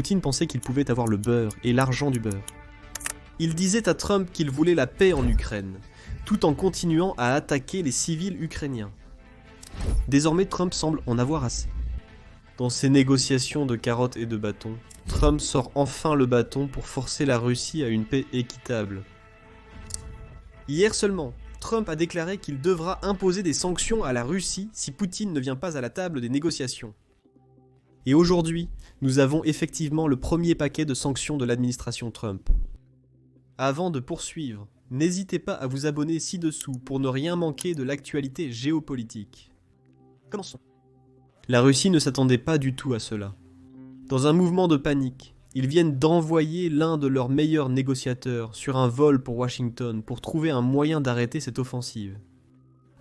Poutine pensait qu'il pouvait avoir le beurre et l'argent du beurre. Il disait à Trump qu'il voulait la paix en Ukraine, tout en continuant à attaquer les civils ukrainiens. Désormais, Trump semble en avoir assez. Dans ces négociations de carottes et de bâtons, Trump sort enfin le bâton pour forcer la Russie à une paix équitable. Hier seulement, Trump a déclaré qu'il devra imposer des sanctions à la Russie si Poutine ne vient pas à la table des négociations. Et aujourd'hui, nous avons effectivement le premier paquet de sanctions de l'administration Trump. Avant de poursuivre, n'hésitez pas à vous abonner ci-dessous pour ne rien manquer de l'actualité géopolitique. Commençons. La Russie ne s'attendait pas du tout à cela. Dans un mouvement de panique, ils viennent d'envoyer l'un de leurs meilleurs négociateurs sur un vol pour Washington pour trouver un moyen d'arrêter cette offensive.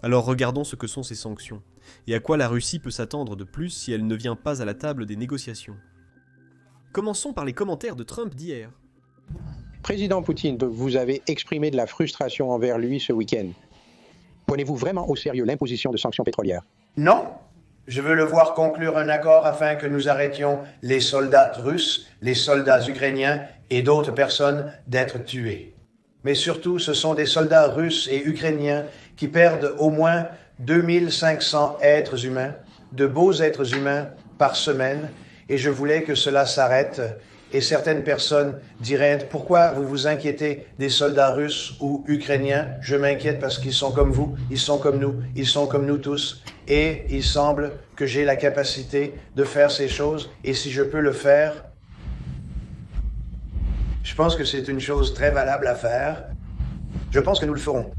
Alors regardons ce que sont ces sanctions, et à quoi la Russie peut s'attendre de plus si elle ne vient pas à la table des négociations. Commençons par les commentaires de Trump d'hier. Président Poutine, vous avez exprimé de la frustration envers lui ce week-end. Prenez-vous vraiment au sérieux l'imposition de sanctions pétrolières? Non. Je veux le voir conclure un accord afin que nous arrêtions les soldats russes, les soldats ukrainiens et d'autres personnes d'être tués. Mais surtout, ce sont des soldats russes et ukrainiens qui perdent au moins 2500 êtres humains, de beaux êtres humains par semaine, et je voulais que cela s'arrête. Et certaines personnes diraient « Pourquoi vous vous inquiétez des soldats russes ou ukrainiens ?» Je m'inquiète parce qu'ils sont comme vous, ils sont comme nous tous. Et il semble que j'ai la capacité de faire ces choses. Et si je peux le faire, je pense que c'est une chose très valable à faire. Je pense que nous le ferons.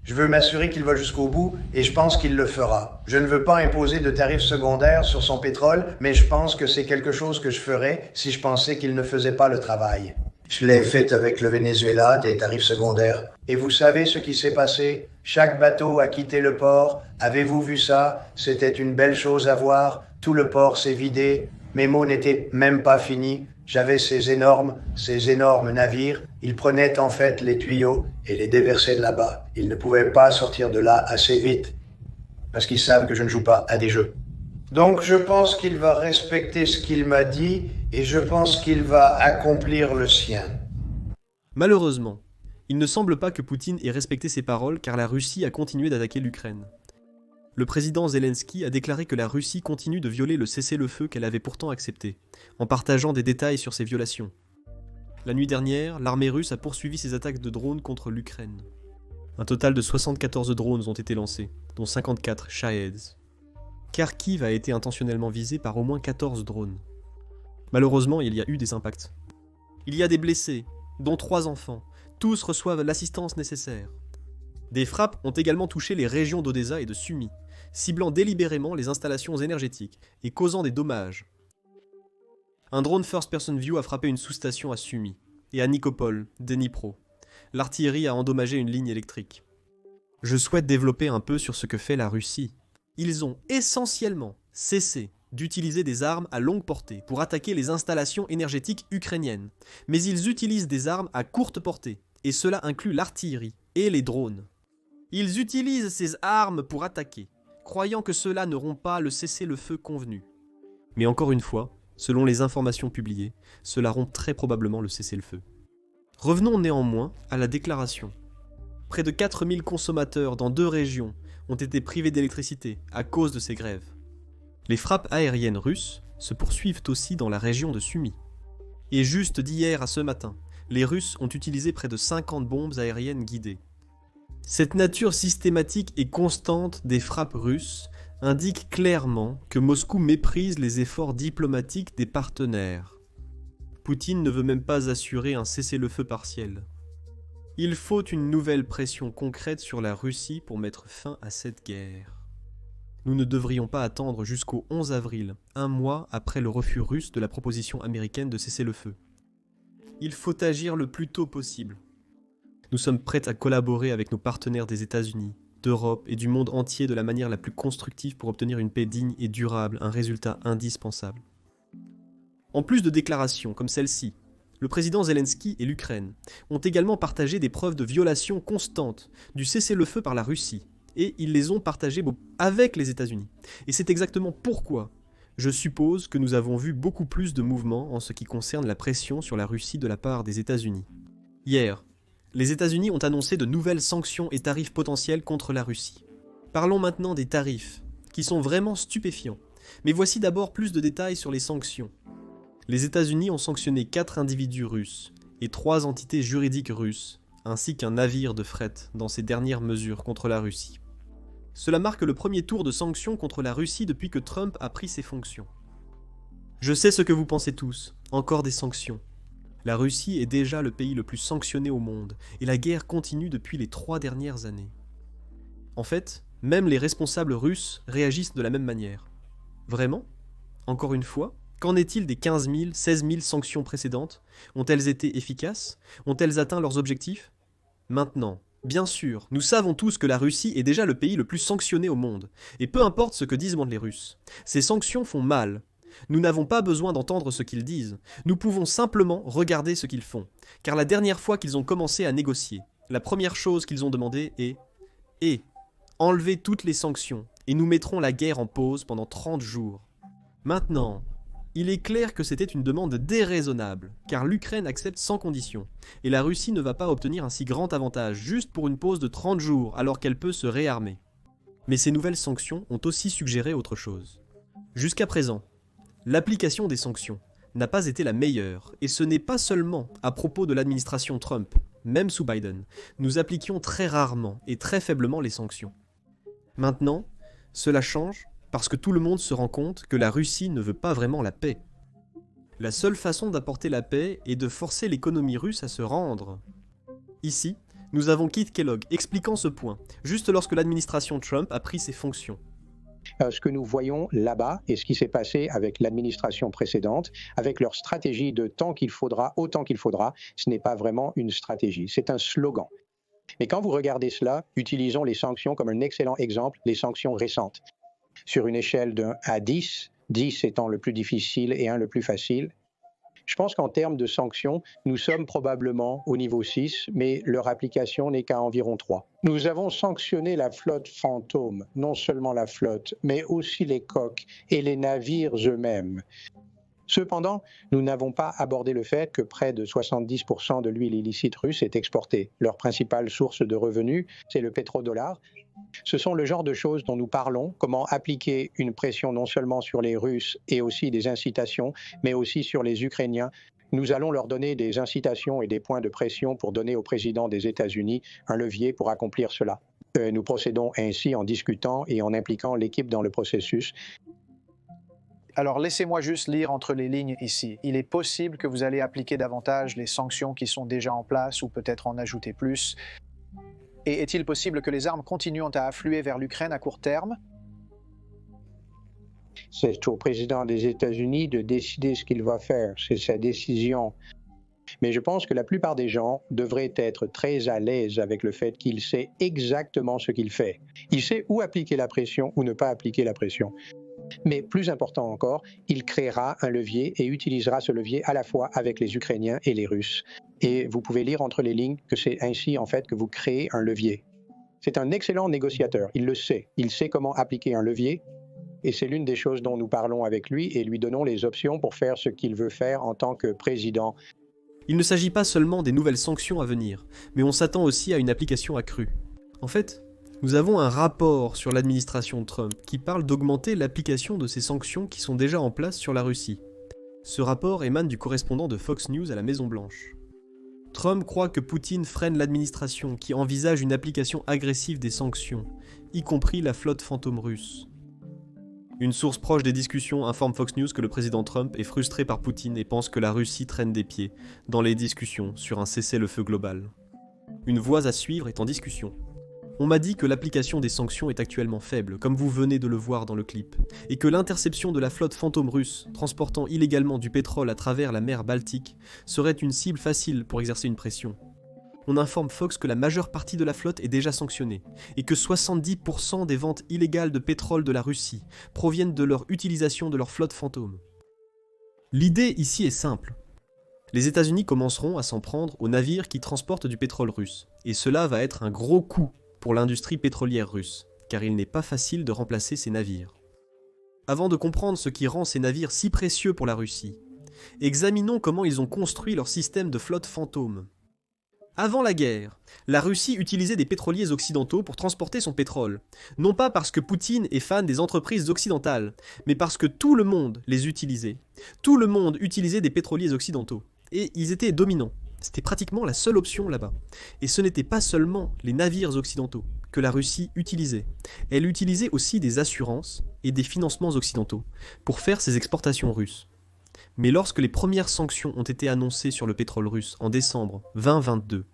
Je veux m'assurer qu'il va jusqu'au bout et je pense qu'il le fera. Je ne veux pas imposer de tarifs secondaires sur son pétrole, mais je pense que c'est quelque chose que je ferais si je pensais qu'il ne faisait pas le travail. Je l'ai fait avec le Venezuela, des tarifs secondaires. Et vous savez ce qui s'est passé? Chaque bateau a quitté le port. Avez-vous vu ça? C'était une belle chose à voir. Tout le port s'est vidé. Mes mots n'étaient même pas finis. J'avais ces énormes navires. Ils prenaient en fait les tuyaux et les déversaient de là-bas. Ils ne pouvaient pas sortir de là assez vite. Parce qu'ils savent que je ne joue pas à des jeux. Donc je pense qu'il va respecter ce qu'il m'a dit et je pense qu'il va accomplir le sien. Malheureusement, il ne semble pas que Poutine ait respecté ses paroles car la Russie a continué d'attaquer l'Ukraine. Le président Zelensky a déclaré que la Russie continue de violer le cessez-le-feu qu'elle avait pourtant accepté, en partageant des détails sur ces violations. La nuit dernière, l'armée russe a poursuivi ses attaques de drones contre l'Ukraine. Un total de 74 drones ont été lancés, dont 54 Shaheds. Kharkiv a été intentionnellement visé par au moins 14 drones. Malheureusement, il y a eu des impacts. Il y a des blessés, dont 3 enfants. Tous reçoivent l'assistance nécessaire. Des frappes ont également touché les régions d'Odessa et de Sumy, ciblant délibérément les installations énergétiques et causant des dommages. Un drone First-Person View a frappé une sous-station à Sumy et à Nikopol, Dnipro. L'artillerie a endommagé une ligne électrique. Je souhaite développer un peu sur ce que fait la Russie. Ils ont essentiellement cessé d'utiliser des armes à longue portée pour attaquer les installations énergétiques ukrainiennes, mais ils utilisent des armes à courte portée, et cela inclut l'artillerie et les drones. Ils utilisent ces armes pour attaquer, croyant que cela ne rompt pas le cessez-le-feu convenu. Mais encore une fois, selon les informations publiées, cela rompt très probablement le cessez-le-feu. Revenons néanmoins à la déclaration. Près de 4000 consommateurs dans 2 régions ont été privés d'électricité à cause de ces grèves. Les frappes aériennes russes se poursuivent aussi dans la région de Sumy. Et juste d'hier à ce matin, les Russes ont utilisé près de 50 bombes aériennes guidées. Cette nature systématique et constante des frappes russes indique clairement que Moscou méprise les efforts diplomatiques des partenaires. Poutine ne veut même pas assurer un cessez-le-feu partiel. Il faut une nouvelle pression concrète sur la Russie pour mettre fin à cette guerre. Nous ne devrions pas attendre jusqu'au 11 avril, un mois après le refus russe de la proposition américaine de cesser le feu. Il faut agir le plus tôt possible. Nous sommes prêts à collaborer avec nos partenaires des États-Unis, d'Europe et du monde entier de la manière la plus constructive pour obtenir une paix digne et durable, un résultat indispensable. En plus de déclarations comme celle-ci, le président Zelensky et l'Ukraine ont également partagé des preuves de violation constante du cessez-le-feu par la Russie, et ils les ont partagées avec les États-Unis. Et c'est exactement pourquoi Je suppose que nous avons vu beaucoup plus de mouvements en ce qui concerne la pression sur la Russie de la part des États-Unis. Hier, les États-Unis ont annoncé de nouvelles sanctions et tarifs potentiels contre la Russie. Parlons maintenant des tarifs, qui sont vraiment stupéfiants. Mais voici d'abord plus de détails sur les sanctions. Les États-Unis ont sanctionné 4 individus russes et 3 entités juridiques russes, ainsi qu'un navire de fret dans ces dernières mesures contre la Russie. Cela marque le premier tour de sanctions contre la Russie depuis que Trump a pris ses fonctions. Je sais ce que vous pensez tous, encore des sanctions. La Russie est déjà le pays le plus sanctionné au monde, et la guerre continue depuis les 3 dernières années. En fait, même les responsables russes réagissent de la même manière. Vraiment ? Encore une fois ? Qu'en est-il des 15 000, 16 000 sanctions précédentes ? Ont-elles été efficaces ? Ont-elles atteint leurs objectifs ? Maintenant, bien sûr, nous savons tous que la Russie est déjà le pays le plus sanctionné au monde, et peu importe ce que disent les Russes. Ces sanctions font mal. Nous n'avons pas besoin d'entendre ce qu'ils disent, nous pouvons simplement regarder ce qu'ils font, car la dernière fois qu'ils ont commencé à négocier, la première chose qu'ils ont demandé est « enlevez toutes les sanctions, et nous mettrons la guerre en pause pendant 30 jours. » Maintenant, il est clair que c'était une demande déraisonnable, car l'Ukraine accepte sans condition, et la Russie ne va pas obtenir un si grand avantage juste pour une pause de 30 jours alors qu'elle peut se réarmer. Mais ces nouvelles sanctions ont aussi suggéré autre chose. Jusqu'à présent, l'application des sanctions n'a pas été la meilleure, et ce n'est pas seulement à propos de l'administration Trump, même sous Biden, nous appliquions très rarement et très faiblement les sanctions. Maintenant, cela change parce que tout le monde se rend compte que la Russie ne veut pas vraiment la paix. La seule façon d'apporter la paix est de forcer l'économie russe à se rendre. Ici, nous avons Keith Kellogg expliquant ce point, juste lorsque l'administration Trump a pris ses fonctions. Ce que nous voyons là-bas et ce qui s'est passé avec l'administration précédente, avec leur stratégie de tant qu'il faudra, autant qu'il faudra, ce n'est pas vraiment une stratégie, c'est un slogan. Mais quand vous regardez cela, utilisons les sanctions comme un excellent exemple, les sanctions récentes. Sur une échelle de 1 à 10, 10 étant le plus difficile et 1 le plus facile, je pense qu'en termes de sanctions, nous sommes probablement au niveau 6, mais leur application n'est qu'à environ 3. Nous avons sanctionné la flotte fantôme, non seulement la flotte, mais aussi les coques et les navires eux-mêmes. Cependant, nous n'avons pas abordé le fait que près de 70% de l'huile illicite russe est exportée. Leur principale source de revenus, c'est le pétrodollar. Ce sont le genre de choses dont nous parlons, comment appliquer une pression non seulement sur les Russes et aussi des incitations, mais aussi sur les Ukrainiens. Nous allons leur donner des incitations et des points de pression pour donner au président des États-Unis un levier pour accomplir cela. Nous procédons ainsi en discutant et en impliquant l'équipe dans le processus. Alors laissez-moi juste lire entre les lignes ici. Il est possible que vous allez appliquer davantage les sanctions qui sont déjà en place ou peut-être en ajouter plus. Et est-il possible que les armes continuent à affluer vers l'Ukraine à court terme? C'est au président des États-Unis de décider ce qu'il va faire. C'est sa décision. Mais je pense que la plupart des gens devraient être très à l'aise avec le fait qu'il sait exactement ce qu'il fait. Il sait où appliquer la pression ou ne pas appliquer la pression. Mais plus important encore, il créera un levier et utilisera ce levier à la fois avec les Ukrainiens et les Russes. Et vous pouvez lire entre les lignes que c'est ainsi en fait que vous créez un levier. C'est un excellent négociateur, il le sait. Il sait comment appliquer un levier et c'est l'une des choses dont nous parlons avec lui et lui donnons les options pour faire ce qu'il veut faire en tant que président. Il ne s'agit pas seulement des nouvelles sanctions à venir, mais on s'attend aussi à une application accrue. En fait, nous avons un rapport sur l'administration Trump qui parle d'augmenter l'application de ces sanctions qui sont déjà en place sur la Russie. Ce rapport émane du correspondant de Fox News à la Maison-Blanche. Trump croit que Poutine freine l'administration qui envisage une application agressive des sanctions, y compris la flotte fantôme russe. Une source proche des discussions informe Fox News que le président Trump est frustré par Poutine et pense que la Russie traîne des pieds dans les discussions sur un cessez-le-feu global. Une voie à suivre est en discussion. On m'a dit que l'application des sanctions est actuellement faible, comme vous venez de le voir dans le clip, et que l'interception de la flotte fantôme russe, transportant illégalement du pétrole à travers la mer Baltique, serait une cible facile pour exercer une pression. On informe Fox que la majeure partie de la flotte est déjà sanctionnée, et que 70% des ventes illégales de pétrole de la Russie proviennent de leur utilisation de leur flotte fantôme. L'idée ici est simple. Les États-Unis commenceront à s'en prendre aux navires qui transportent du pétrole russe, et cela va être un gros coup pour l'industrie pétrolière russe, car il n'est pas facile de remplacer ces navires. Avant de comprendre ce qui rend ces navires si précieux pour la Russie, examinons comment ils ont construit leur système de flotte fantôme. Avant la guerre, la Russie utilisait des pétroliers occidentaux pour transporter son pétrole, non pas parce que Poutine est fan des entreprises occidentales, mais parce que tout le monde les utilisait. Tout le monde utilisait des pétroliers occidentaux, et ils étaient dominants. C'était pratiquement la seule option là-bas. Et ce n'était pas seulement les navires occidentaux que la Russie utilisait. Elle utilisait aussi des assurances et des financements occidentaux pour faire ses exportations russes. Mais lorsque les premières sanctions ont été annoncées sur le pétrole russe en décembre 2022,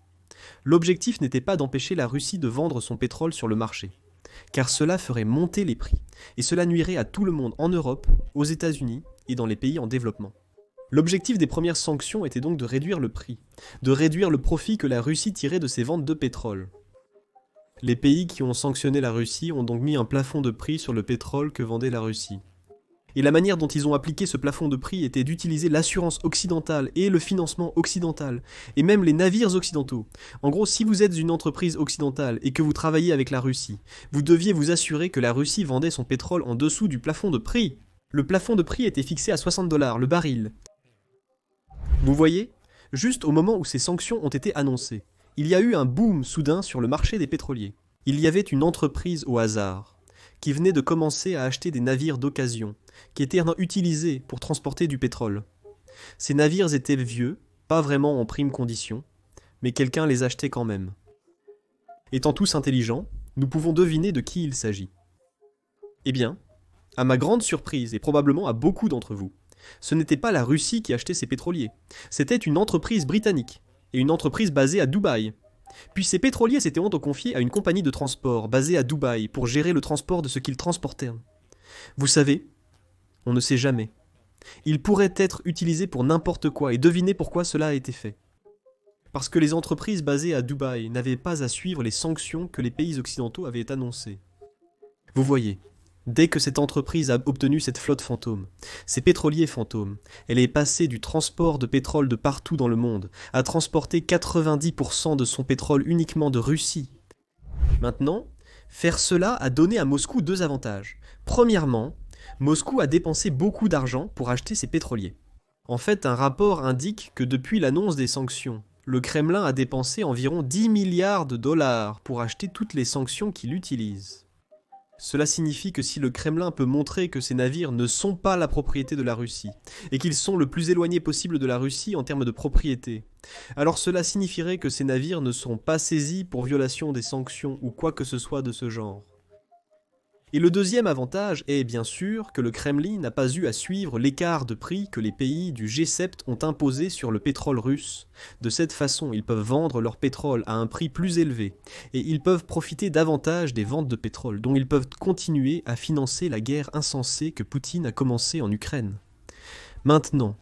l'objectif n'était pas d'empêcher la Russie de vendre son pétrole sur le marché, car cela ferait monter les prix, et cela nuirait à tout le monde en Europe, aux États-Unis et dans les pays en développement. L'objectif des premières sanctions était donc de réduire le prix, de réduire le profit que la Russie tirait de ses ventes de pétrole. Les pays qui ont sanctionné la Russie ont donc mis un plafond de prix sur le pétrole que vendait la Russie. Et la manière dont ils ont appliqué ce plafond de prix était d'utiliser l'assurance occidentale et le financement occidental, et même les navires occidentaux. En gros, si vous êtes une entreprise occidentale et que vous travaillez avec la Russie, vous deviez vous assurer que la Russie vendait son pétrole en dessous du plafond de prix. Le plafond de prix était fixé à $60 le baril. Vous voyez, juste au moment où ces sanctions ont été annoncées, il y a eu un boom soudain sur le marché des pétroliers. Il y avait une entreprise au hasard qui venait de commencer à acheter des navires d'occasion, qui étaient utilisés pour transporter du pétrole. Ces navires étaient vieux, pas vraiment en prime condition, mais quelqu'un les achetait quand même. Étant tous intelligents, nous pouvons deviner de qui il s'agit. Eh bien, à ma grande surprise, et probablement à beaucoup d'entre vous, ce n'était pas la Russie qui achetait ces pétroliers, c'était une entreprise britannique, et une entreprise basée à Dubaï. Puis ces pétroliers s'étaient confiés à une compagnie de transport basée à Dubaï pour gérer le transport de ce qu'ils transportaient. Vous savez, on ne sait jamais. Ils pourraient être utilisés pour n'importe quoi, et devinez pourquoi cela a été fait. Parce que les entreprises basées à Dubaï n'avaient pas à suivre les sanctions que les pays occidentaux avaient annoncées. Vous voyez, dès que cette entreprise a obtenu cette flotte fantôme, ces pétroliers fantômes, elle est passée du transport de pétrole de partout dans le monde à transporter 90% de son pétrole uniquement de Russie. Maintenant, faire cela a donné à Moscou deux avantages. Premièrement, Moscou a dépensé beaucoup d'argent pour acheter ses pétroliers. En fait, un rapport indique que depuis l'annonce des sanctions, le Kremlin a dépensé environ 10 milliards de dollars pour acheter toutes les sanctions qu'il utilise. Cela signifie que si le Kremlin peut montrer que ces navires ne sont pas la propriété de la Russie, et qu'ils sont le plus éloignés possible de la Russie en termes de propriété, alors cela signifierait que ces navires ne seront pas saisis pour violation des sanctions ou quoi que ce soit de ce genre. Et le deuxième avantage est bien sûr que le Kremlin n'a pas eu à suivre l'écart de prix que les pays du G7 ont imposé sur le pétrole russe. De cette façon, ils peuvent vendre leur pétrole à un prix plus élevé, et ils peuvent profiter davantage des ventes de pétrole, dont ils peuvent continuer à financer la guerre insensée que Poutine a commencée en Ukraine. Maintenant,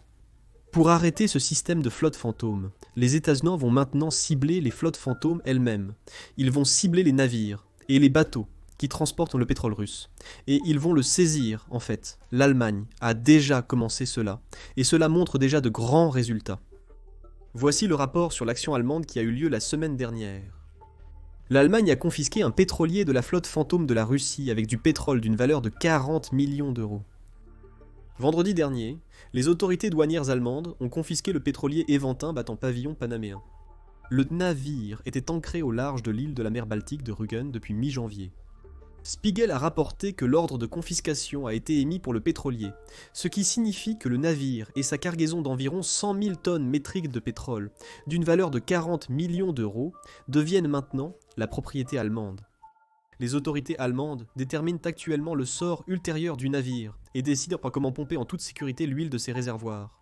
pour arrêter ce système de flotte fantôme, les États-Unis vont maintenant cibler les flottes fantômes elles-mêmes. Ils vont cibler les navires et les bateaux qui transportent le pétrole russe. Et ils vont le saisir, en fait. L'Allemagne a déjà commencé cela, et cela montre déjà de grands résultats. Voici le rapport sur l'action allemande qui a eu lieu la semaine dernière. L'Allemagne a confisqué un pétrolier de la flotte fantôme de la Russie avec du pétrole d'une valeur de 40 millions d'euros. Vendredi dernier, les autorités douanières allemandes ont confisqué le pétrolier Eventin battant pavillon panaméen. Le navire était ancré au large de l'île de la mer Baltique de Rügen depuis mi-janvier. Spiegel a rapporté que l'ordre de confiscation a été émis pour le pétrolier, ce qui signifie que le navire et sa cargaison d'environ 100 000 tonnes métriques de pétrole, d'une valeur de 40 millions d'euros, deviennent maintenant la propriété allemande. Les autorités allemandes déterminent actuellement le sort ultérieur du navire et décident par comment pomper en toute sécurité l'huile de ses réservoirs.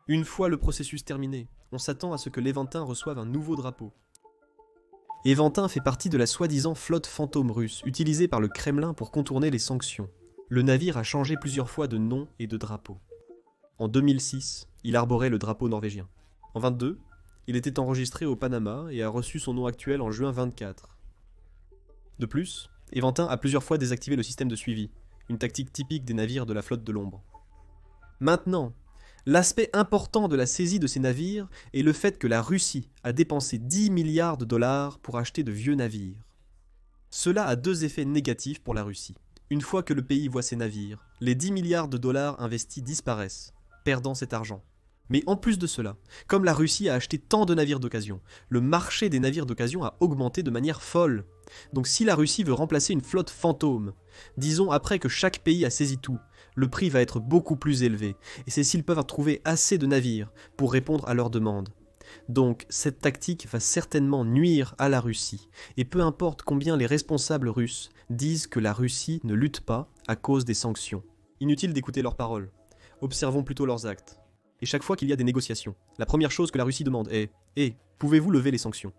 Une fois le processus terminé, on s'attend à ce que l'Eventin reçoive un nouveau drapeau. Eventin fait partie de la soi-disant flotte fantôme russe, utilisée par le Kremlin pour contourner les sanctions. Le navire a changé plusieurs fois de nom et de drapeau. En 2006, il arborait le drapeau norvégien. En 2022, il était enregistré au Panama et a reçu son nom actuel en juin 2024. De plus, Eventin a plusieurs fois désactivé le système de suivi, une tactique typique des navires de la flotte de l'ombre. Maintenant, l'aspect important de la saisie de ces navires est le fait que la Russie a dépensé 10 milliards de dollars pour acheter de vieux navires. Cela a deux effets négatifs pour la Russie. Une fois que le pays voit ses navires, les 10 milliards de dollars investis disparaissent, perdant cet argent. Mais en plus de cela, comme la Russie a acheté tant de navires d'occasion, le marché des navires d'occasion a augmenté de manière folle. Donc si la Russie veut remplacer une flotte fantôme, disons après que chaque pays a saisi tout, le prix va être beaucoup plus élevé, et c'est s'ils peuvent trouver assez de navires pour répondre à leurs demandes. Donc cette tactique va certainement nuire à la Russie, et peu importe combien les responsables russes disent que la Russie ne lutte pas à cause des sanctions. Inutile d'écouter leurs paroles, observons plutôt leurs actes. Et chaque fois qu'il y a des négociations, la première chose que la Russie demande est « pouvez-vous lever les sanctions ?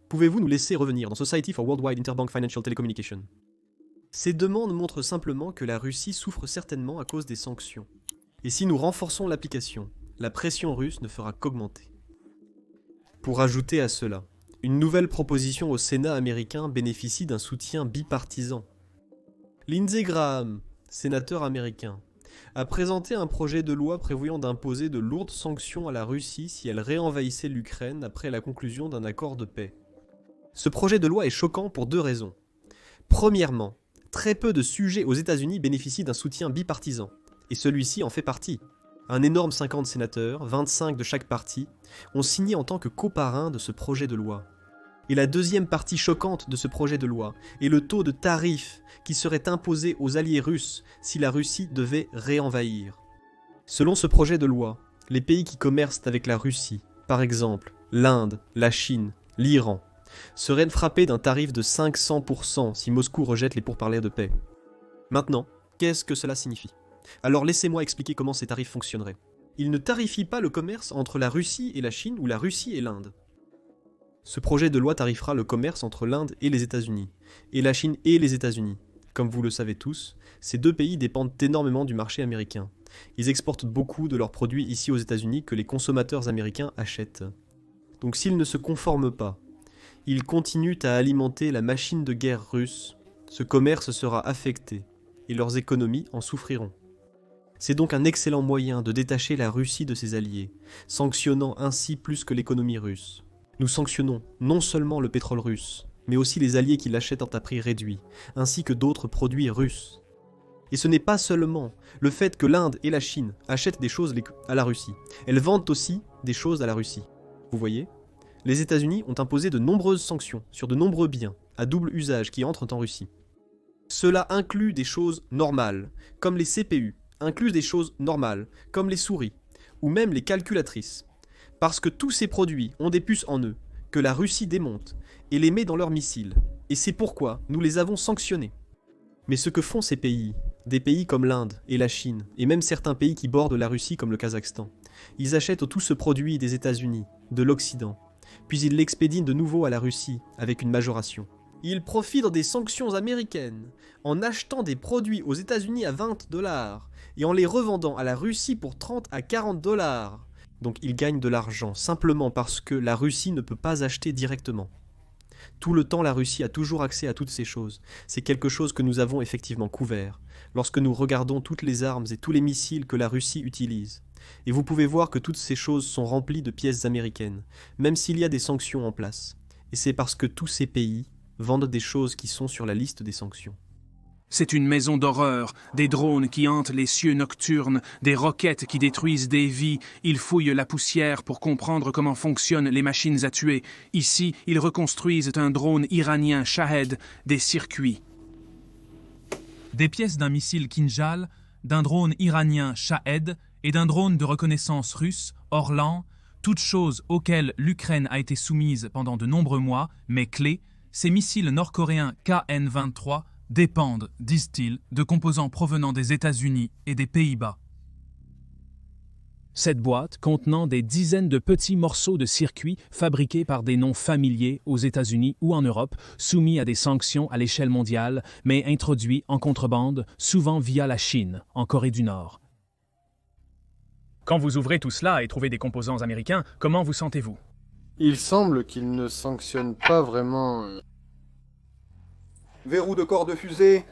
Pouvez-vous nous laisser revenir dans Society for Worldwide Interbank Financial Telecommunication ?» Ces demandes montrent simplement que la Russie souffre certainement à cause des sanctions. Et si nous renforçons l'application, la pression russe ne fera qu'augmenter. Pour ajouter à cela, une nouvelle proposition au Sénat américain bénéficie d'un soutien bipartisan. Lindsey Graham, sénateur américain, a présenté un projet de loi prévoyant d'imposer de lourdes sanctions à la Russie si elle réenvahissait l'Ukraine après la conclusion d'un accord de paix. Ce projet de loi est choquant pour deux raisons. Premièrement, très peu de sujets aux États-Unis bénéficient d'un soutien bipartisan, et celui-ci en fait partie. Un énorme 50 sénateurs, 25 de chaque parti, ont signé en tant que coparrains de ce projet de loi. Et la deuxième partie choquante de ce projet de loi est le taux de tarif qui serait imposé aux alliés russes si la Russie devait réenvahir. Selon ce projet de loi, les pays qui commercent avec la Russie, par exemple l'Inde, la Chine, l'Iran, seraient frappés d'un tarif de 500% si Moscou rejette les pourparlers de paix. Maintenant, qu'est-ce que cela signifie ? Alors laissez-moi expliquer comment ces tarifs fonctionneraient. Ils ne tarifient pas le commerce entre la Russie et la Chine ou la Russie et l'Inde. Ce projet de loi tarifera le commerce entre l'Inde et les États-Unis, et la Chine et les États-Unis. Comme vous le savez tous, ces deux pays dépendent énormément du marché américain. Ils exportent beaucoup de leurs produits ici aux États-Unis que les consommateurs américains achètent. Donc s'ils ne se conforment pas, ils continuent à alimenter la machine de guerre russe, ce commerce sera affecté, et leurs économies en souffriront. C'est donc un excellent moyen de détacher la Russie de ses alliés, sanctionnant ainsi plus que l'économie russe. Nous sanctionnons non seulement le pétrole russe, mais aussi les alliés qui l'achètent à prix réduit, ainsi que d'autres produits russes. Et ce n'est pas seulement le fait que l'Inde et la Chine achètent des choses à la Russie, elles vendent aussi des choses à la Russie. Vous voyez ? Les États-Unis ont imposé de nombreuses sanctions sur de nombreux biens à double usage qui entrent en Russie. Cela inclut des choses normales, comme les CPU, inclut des choses normales, comme les souris, ou même les calculatrices. Parce que tous ces produits ont des puces en eux, que la Russie démonte, et les met dans leurs missiles. Et c'est pourquoi nous les avons sanctionnés. Mais ce que font ces pays, des pays comme l'Inde et la Chine, et même certains pays qui bordent la Russie comme le Kazakhstan, ils achètent tout ce produit des États-Unis, de l'Occident, puis ils l'expédient de nouveau à la Russie avec une majoration. Ils profitent des sanctions américaines en achetant des produits aux États-Unis à $20 et en les revendant à la Russie pour 30 à $40. Donc ils gagnent de l'argent simplement parce que la Russie ne peut pas acheter directement. Tout le temps, la Russie a toujours accès à toutes ces choses. C'est quelque chose que nous avons effectivement couvert lorsque nous regardons toutes les armes et tous les missiles que la Russie utilise. Et vous pouvez voir que toutes ces choses sont remplies de pièces américaines, même s'il y a des sanctions en place. Et c'est parce que tous ces pays vendent des choses qui sont sur la liste des sanctions. C'est une maison d'horreur, des drones qui hantent les cieux nocturnes, des roquettes qui détruisent des vies. Ils fouillent la poussière pour comprendre comment fonctionnent les machines à tuer. Ici, ils reconstruisent un drone iranien Shahed, des circuits. Des pièces d'un missile Kinjal, d'un drone iranien Shahed et d'un drone de reconnaissance russe, Orlan, toutes choses auxquelles l'Ukraine a été soumise pendant de nombreux mois, mais clés, ces missiles nord-coréens KN-23 dépendent, disent-ils, de composants provenant des États-Unis et des Pays-Bas. Cette boîte contenant des dizaines de petits morceaux de circuits fabriqués par des noms familiers aux États-Unis ou en Europe, soumis à des sanctions à l'échelle mondiale, mais introduits en contrebande, souvent via la Chine, en Corée du Nord. Quand vous ouvrez tout cela et trouvez des composants américains, comment vous sentez-vous ? Il semble qu'ils ne sanctionnent pas vraiment... Verrou de corps de fusée.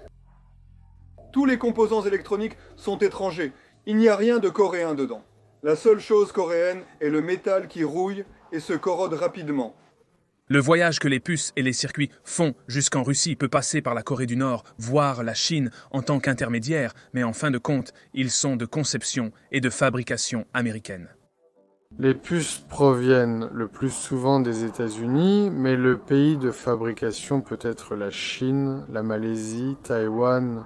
Tous les composants électroniques sont étrangers. Il n'y a rien de coréen dedans. La seule chose coréenne est le métal qui rouille et se corrode rapidement. Le voyage que les puces et les circuits font jusqu'en Russie peut passer par la Corée du Nord, voire la Chine en tant qu'intermédiaire, mais en fin de compte, ils sont de conception et de fabrication américaine. Les puces proviennent le plus souvent des États-Unis, mais le pays de fabrication peut être la Chine, la Malaisie, Taïwan.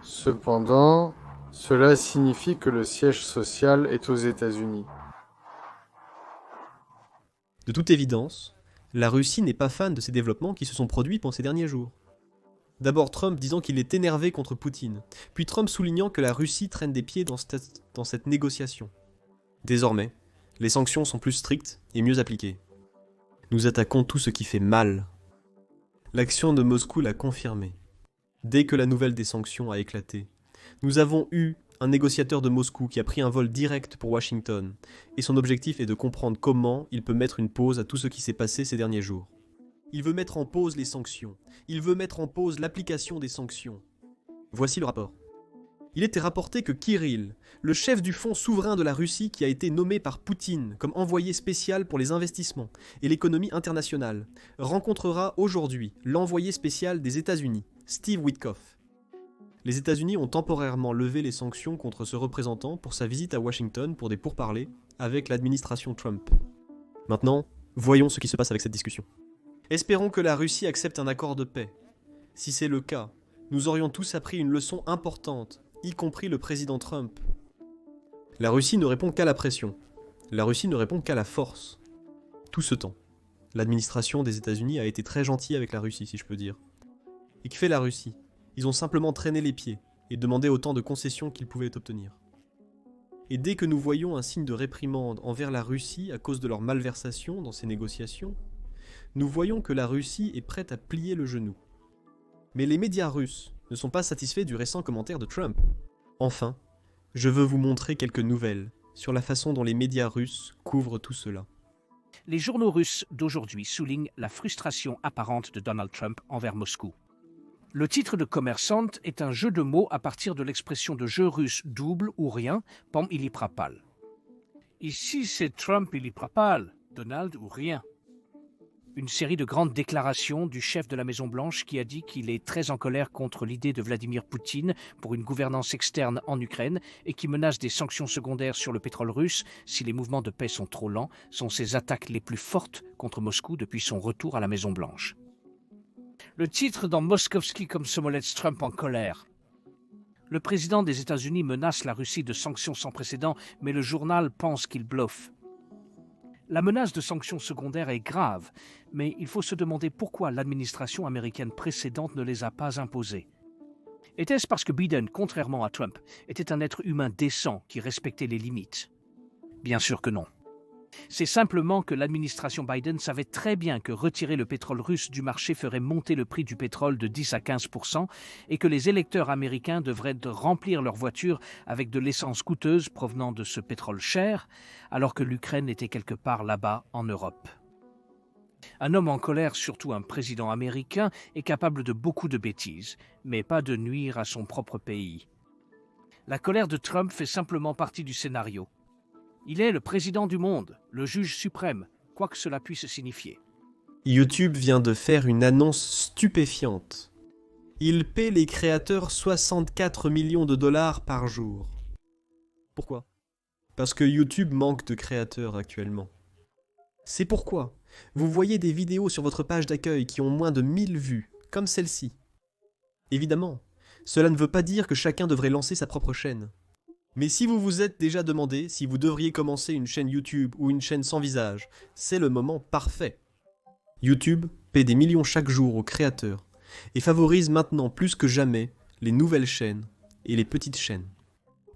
Cependant, cela signifie que le siège social est aux États-Unis. De toute évidence, la Russie n'est pas fan de ces développements qui se sont produits pendant ces derniers jours. D'abord Trump disant qu'il est énervé contre Poutine, puis Trump soulignant que la Russie traîne des pieds dans cette négociation. Désormais, les sanctions sont plus strictes et mieux appliquées. Nous attaquons tout ce qui fait mal. L'action de Moscou l'a confirmé. Dès que la nouvelle des sanctions a éclaté, nous avons eu un négociateur de Moscou qui a pris un vol direct pour Washington, et son objectif est de comprendre comment il peut mettre une pause à tout ce qui s'est passé ces derniers jours. Il veut mettre en pause les sanctions. Il veut mettre en pause l'application des sanctions. Voici le rapport. Il était rapporté que Kirill, le chef du fonds souverain de la Russie qui a été nommé par Poutine comme envoyé spécial pour les investissements et l'économie internationale, rencontrera aujourd'hui l'envoyé spécial des États-Unis, Steve Witkoff. Les États-Unis ont temporairement levé les sanctions contre ce représentant pour sa visite à Washington pour des pourparlers avec l'administration Trump. Maintenant, voyons ce qui se passe avec cette discussion. Espérons que la Russie accepte un accord de paix. Si c'est le cas, nous aurions tous appris une leçon importante, y compris le président Trump. La Russie ne répond qu'à la pression. La Russie ne répond qu'à la force. Tout ce temps, l'administration des États-Unis a été très gentille avec la Russie, si je peux dire. Et que fait la Russie ? Ils ont simplement traîné les pieds et demandé autant de concessions qu'ils pouvaient obtenir. Et dès que nous voyons un signe de réprimande envers la Russie à cause de leur malversation dans ces négociations, nous voyons que la Russie est prête à plier le genou. Mais les médias russes ne sont pas satisfaits du récent commentaire de Trump. Enfin, je veux vous montrer quelques nouvelles sur la façon dont les médias russes couvrent tout cela. Les journaux russes d'aujourd'hui soulignent la frustration apparente de Donald Trump envers Moscou. Le titre de Commerçant est un jeu de mots à partir de l'expression de jeu russe double ou rien, pom ili prapal. Ici, c'est Trump ili prapal, Donald ou rien. Une série de grandes déclarations du chef de la Maison-Blanche qui a dit qu'il est très en colère contre l'idée de Vladimir Poutine pour une gouvernance externe en Ukraine et qui menace des sanctions secondaires sur le pétrole russe si les mouvements de paix sont trop lents, sont ses attaques les plus fortes contre Moscou depuis son retour à la Maison-Blanche. Le titre dans Moskovski Komsomolets Trump en colère. Le président des États-Unis menace la Russie de sanctions sans précédent, mais le journal pense qu'il bluffe. La menace de sanctions secondaires est grave, mais il faut se demander pourquoi l'administration américaine précédente ne les a pas imposées. Était-ce parce que Biden, contrairement à Trump, était un être humain décent qui respectait les limites ? Bien sûr que non. C'est simplement que l'administration Biden savait très bien que retirer le pétrole russe du marché ferait monter le prix du pétrole de 10 à 15% et que les électeurs américains devraient remplir leurs voitures avec de l'essence coûteuse provenant de ce pétrole cher, alors que l'Ukraine était quelque part là-bas en Europe. Un homme en colère, surtout un président américain, est capable de beaucoup de bêtises, mais pas de nuire à son propre pays. La colère de Trump fait simplement partie du scénario. Il est le président du monde, le juge suprême, quoi que cela puisse signifier. YouTube vient de faire une annonce stupéfiante. Il paie les créateurs 64 millions de dollars par jour. Pourquoi ? Parce que YouTube manque de créateurs actuellement. C'est pourquoi vous voyez des vidéos sur votre page d'accueil qui ont moins de 1000 vues, comme celle-ci. Évidemment, cela ne veut pas dire que chacun devrait lancer sa propre chaîne. Mais si vous vous êtes déjà demandé si vous devriez commencer une chaîne YouTube ou une chaîne sans visage, c'est le moment parfait. YouTube paie des millions chaque jour aux créateurs et favorise maintenant plus que jamais les nouvelles chaînes et les petites chaînes.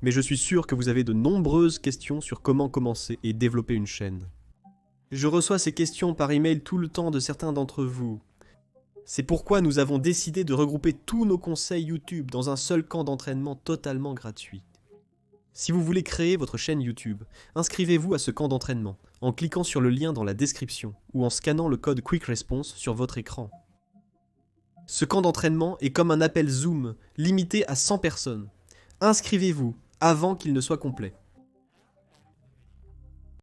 Mais je suis sûr que vous avez de nombreuses questions sur comment commencer et développer une chaîne. Je reçois ces questions par email tout le temps de certains d'entre vous. C'est pourquoi nous avons décidé de regrouper tous nos conseils YouTube dans un seul camp d'entraînement totalement gratuit. Si vous voulez créer votre chaîne YouTube, inscrivez-vous à ce camp d'entraînement en cliquant sur le lien dans la description ou en scannant le code Quick Response sur votre écran. Ce camp d'entraînement est comme un appel Zoom, limité à 100 personnes. Inscrivez-vous avant qu'il ne soit complet.